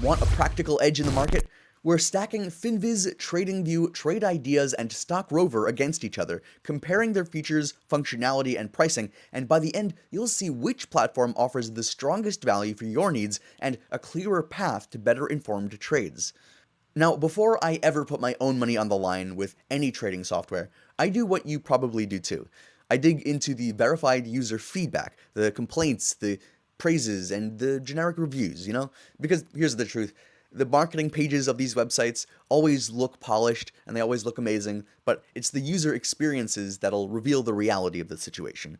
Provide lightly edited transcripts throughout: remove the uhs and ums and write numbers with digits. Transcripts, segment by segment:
Want a practical edge in the market? We're stacking Finviz TradingView trade ideas and Stock Rover against each other, comparing their features, functionality, and pricing, and by the end, you'll see which platform offers the strongest value for your needs and a clearer path to better informed trades. Now, before I ever put my own money on the line with any trading software, I do what you probably do too. I dig into the verified user feedback, the complaints, the praises, and the generic reviews, Because here's the truth. The marketing pages of these websites always look polished and they always look amazing, but it's the user experiences that'll reveal the reality of the situation.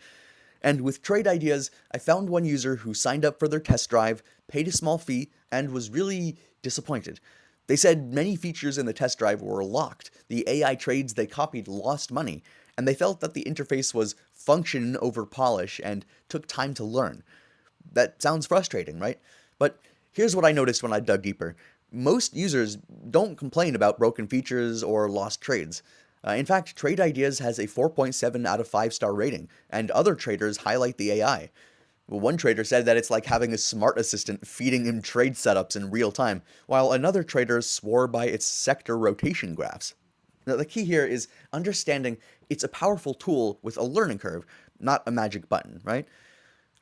And with trade ideas, I found one user who signed up for their test drive, paid a small fee, and was really disappointed. They said many features in the test drive were locked, the AI trades they copied lost money, and they felt that the interface was function over polish and took time to learn. That sounds frustrating, right? But here's what I noticed when I dug deeper. Most users don't complain about broken features or lost trades. In fact, Trade Ideas has a 4.7 out of 5-star rating, and other traders highlight the AI. One trader said that it's like having a smart assistant feeding him trade setups in real time, while another trader swore by its sector rotation graphs. Now, the key here is understanding it's a powerful tool with a learning curve, not a magic button, right?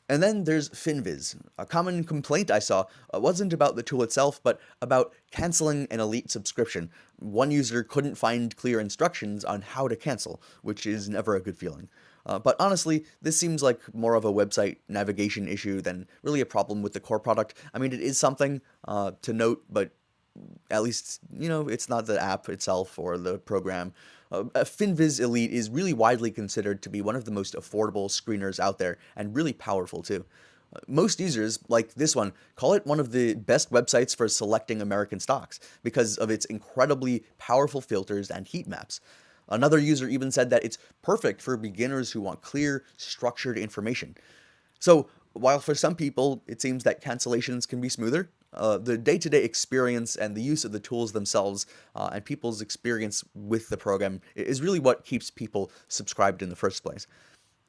And then there's Finviz. A common complaint I saw wasn't about the tool itself, but about canceling an Elite subscription. One user couldn't find clear instructions on how to cancel, which is never a good feeling. But honestly, this seems like more of a website navigation issue than really a problem with the core product. I mean, it is something to note, but at least, it's not the app itself or the program. Finviz Elite is really widely considered to be one of the most affordable screeners out there and really powerful too. Most users, like this one, call it one of the best websites for selecting American stocks because of its incredibly powerful filters and heat maps. Another user even said that it's perfect for beginners who want clear, structured information. So, while for some people it seems that cancellations can be smoother, the day-to-day experience and the use of the tools themselves and people's experience with the program is really what keeps people subscribed in the first place.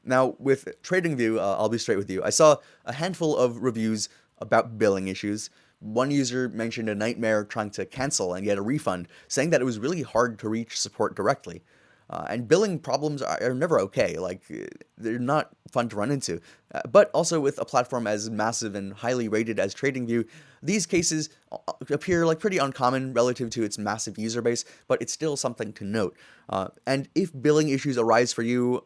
Now, with TradingView, I'll be straight with you. I saw a handful of reviews about billing issues. One user mentioned a nightmare trying to cancel and get a refund, saying that it was really hard to reach support directly. And billing problems are never okay, they're not fun to run into. But also with a platform as massive and highly rated as TradingView, these cases appear like pretty uncommon relative to its massive user base, but it's still something to note. And if billing issues arise for you,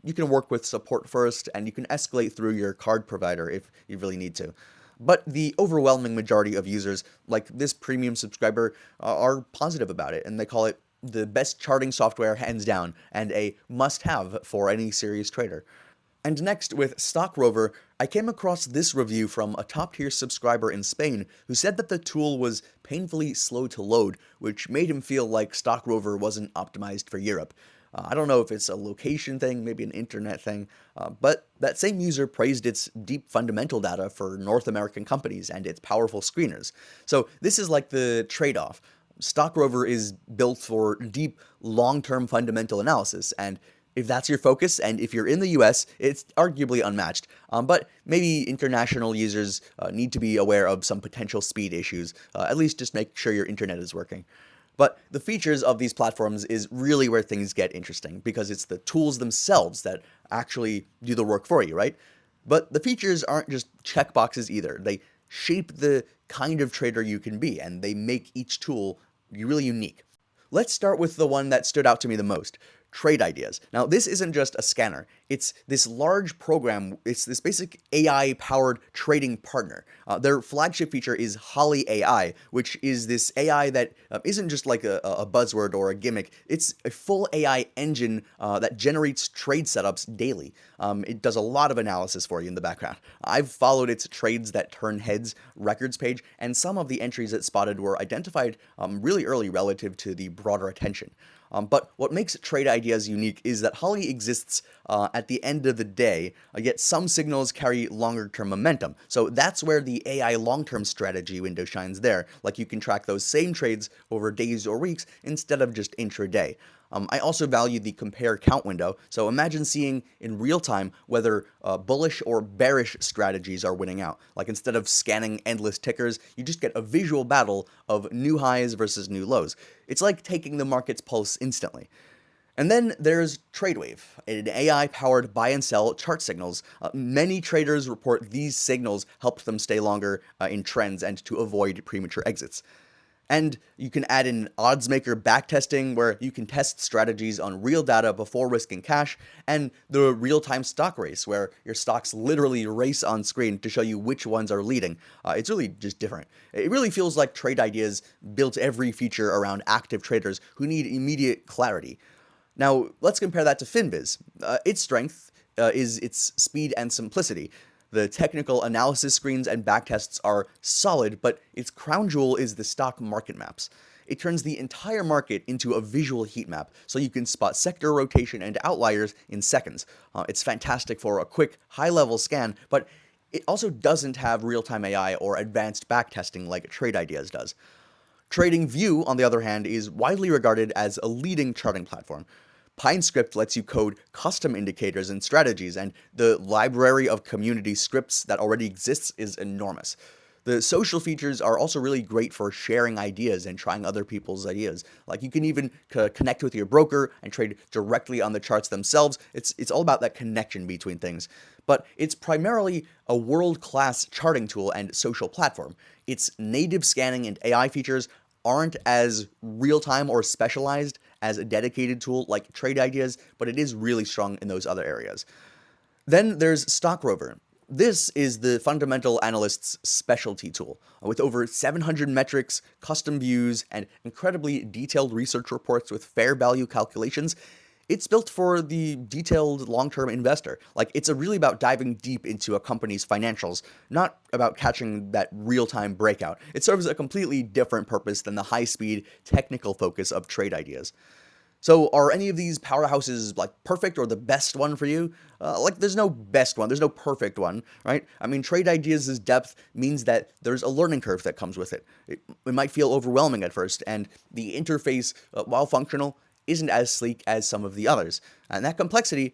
you can work with support first, and you can escalate through your card provider if you really need to. But the overwhelming majority of users, like this premium subscriber, are positive about it, and they call it the best charting software hands down, and a must-have for any serious trader. And next, with Stock Rover, I came across this review from a top-tier subscriber in Spain who said that the tool was painfully slow to load, which made him feel like Stock Rover wasn't optimized for Europe. I don't know if it's a location thing, maybe an internet thing, but that same user praised its deep fundamental data for North American companies and its powerful screeners. So this is like the trade-off. Stock Rover is built for deep, long-term fundamental analysis, and if that's your focus, and if you're in the US, it's arguably unmatched. But maybe international users need to be aware of some potential speed issues. At least just make sure your internet is working. But the features of these platforms is really where things get interesting, because it's the tools themselves that actually do the work for you, right? But the features aren't just checkboxes either. They shape the kind of trader you can be, and they make each tool really unique. Let's start with the one that stood out to me the most, Trade Ideas. Now, this isn't just a scanner. It's this large program. It's this basic AI-powered trading partner. Their flagship feature is Holly AI, which is this AI that isn't just like a buzzword or a gimmick. It's a full AI engine that generates trade setups daily. It does a lot of analysis for you in the background. I've followed its trades that turn heads records page, and some of the entries it spotted were identified really early relative to the broader attention. But what makes Trade Ideas unique is that Holly exists at the end of the day, yet some signals carry longer-term momentum. So that's where the AI long-term strategy window shines there. Like you can track those same trades over days or weeks instead of just intraday. I also value the compare count window, so imagine seeing in real time whether bullish or bearish strategies are winning out. Like instead of scanning endless tickers, you just get a visual battle of new highs versus new lows. It's like taking the market's pulse instantly. And then there's TradeWave, an AI-powered buy and sell chart signals. Many traders report these signals helped them stay longer in trends and to avoid premature exits. And you can add in odds maker backtesting, where you can test strategies on real data before risking cash, and the real-time stock race, where your stocks literally race on screen to show you which ones are leading. It's really just different. It really feels like Trade Ideas built every feature around active traders who need immediate clarity. Now, let's compare that to Finviz. Its strength is its speed and simplicity. The technical analysis screens and backtests are solid, but its crown jewel is the stock market maps. It turns the entire market into a visual heat map, so you can spot sector rotation and outliers in seconds. It's fantastic for a quick, high-level scan, but it also doesn't have real-time AI or advanced backtesting like Trade Ideas does. TradingView, on the other hand, is widely regarded as a leading charting platform. PineScript lets you code custom indicators and strategies, and the library of community scripts that already exists is enormous. The social features are also really great for sharing ideas and trying other people's ideas. Like you can even connect with your broker and trade directly on the charts themselves. It's all about that connection between things. But it's primarily a world-class charting tool and social platform. Its native scanning and AI features aren't as real-time or specialized as a dedicated tool like Trade Ideas, but it is really strong in those other areas. Then there's Stock Rover. This is the fundamental analyst's specialty tool. With over 700 metrics, custom views, and incredibly detailed research reports with fair value calculations, it's built for the detailed long-term investor. Like, it's really about diving deep into a company's financials, not about catching that real-time breakout. It serves a completely different purpose than the high-speed, technical focus of Trade Ideas. So are any of these powerhouses like perfect or the best one for you? There's no best one, there's no perfect one, right? I mean, Trade Ideas' depth means that there's a learning curve that comes with it. It might feel overwhelming at first, and the interface, while functional, isn't as sleek as some of the others. And that complexity,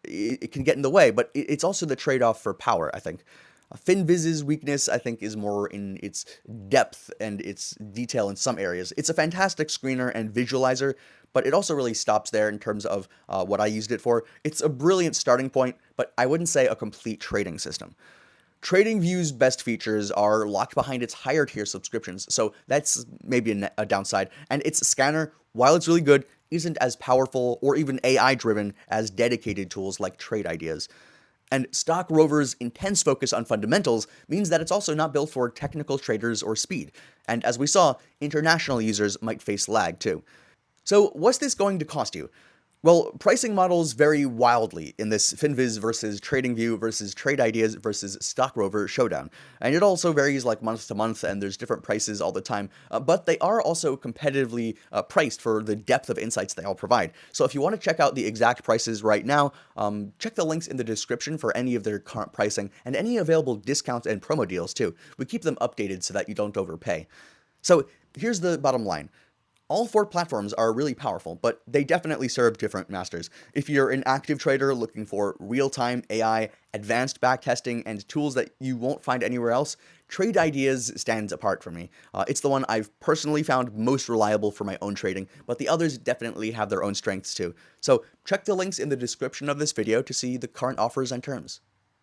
it can get in the way, but it's also the trade-off for power, I think. Finviz's weakness, I think, is more in its depth and its detail in some areas. It's a fantastic screener and visualizer, but it also really stops there in terms of what I used it for. It's a brilliant starting point, but I wouldn't say a complete trading system. TradingView's best features are locked behind its higher tier subscriptions, so that's maybe a downside. And its scanner, while it's really good, isn't as powerful or even AI driven as dedicated tools like Trade Ideas. And Stock Rover's intense focus on fundamentals means that it's also not built for technical traders or speed. And as we saw, international users might face lag too. So what's this going to cost you? Well, pricing models vary wildly in this Finviz versus TradingView versus Trade Ideas versus Stock Rover showdown. And it also varies like month to month, and there's different prices all the time, but they are also competitively priced for the depth of insights they all provide. So if you want to check out the exact prices right now, check the links in the description for any of their current pricing and any available discounts and promo deals too. We keep them updated so that you don't overpay. So here's the bottom line. All four platforms are really powerful, but they definitely serve different masters. If you're an active trader looking for real-time AI, advanced backtesting, and tools that you won't find anywhere else, Trade Ideas stands apart for me. It's the one I've personally found most reliable for my own trading, but the others definitely have their own strengths too. So check the links in the description of this video to see the current offers and terms.